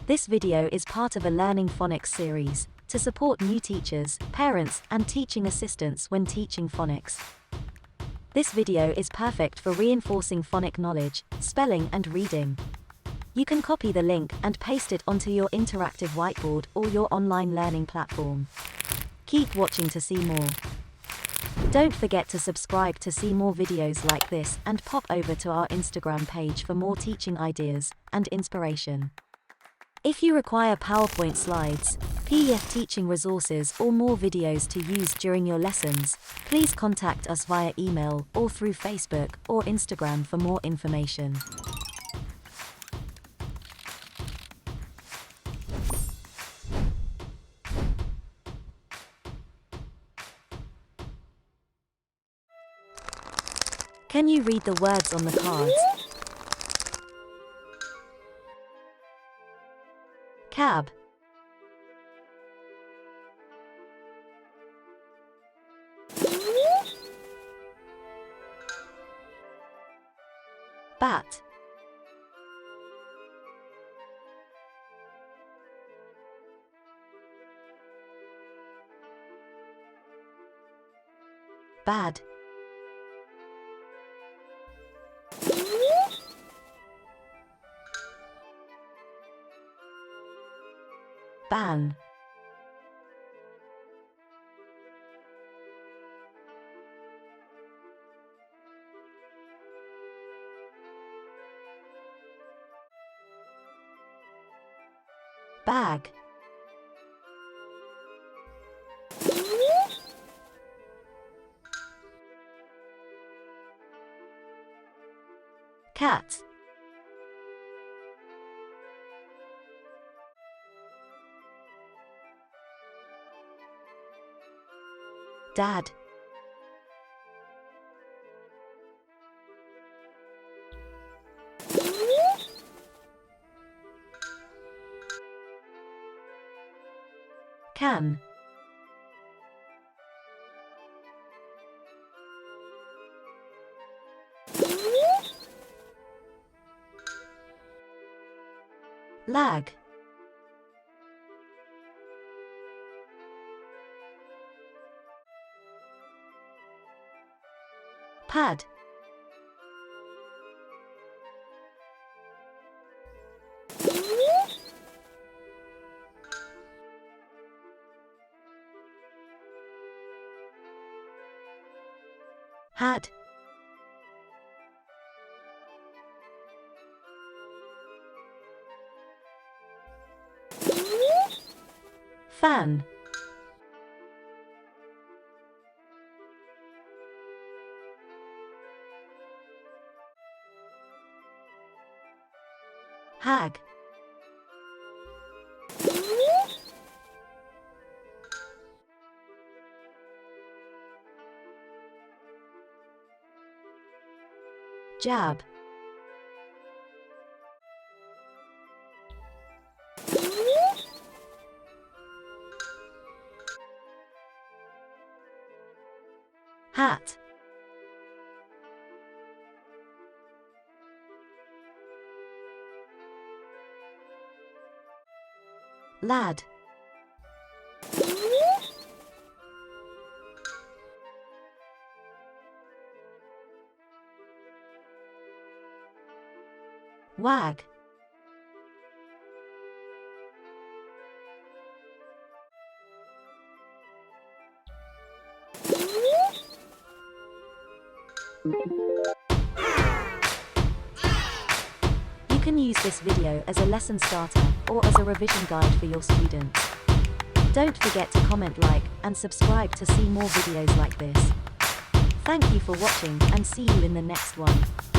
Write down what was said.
This video is part of a Learning Phonics series to support new teachers, parents, and teaching assistants when teaching phonics. This video is perfect for reinforcing phonic knowledge, spelling, and reading. You can copy the link and paste it onto your interactive whiteboard or your online learning platform. Keep watching to see more. Don't forget to subscribe to see more videos like this and pop over to our Instagram page for more teaching ideas and inspiration. If you require PowerPoint slides, PDF teaching resources, or more videos to use during your lessons, please contact us via email or through Facebook or Instagram for more information. Can you read the words on the cards? Cab, bat, bad, ban, bag, cat, dad, can, lag, pad, had, fan, hag, jab, hat, lad, wag, You can use this video as a lesson starter or as a revision guide for your students. Don't forget to comment, like, and subscribe to see more videos like this. Thank you for watching and see you in the next one.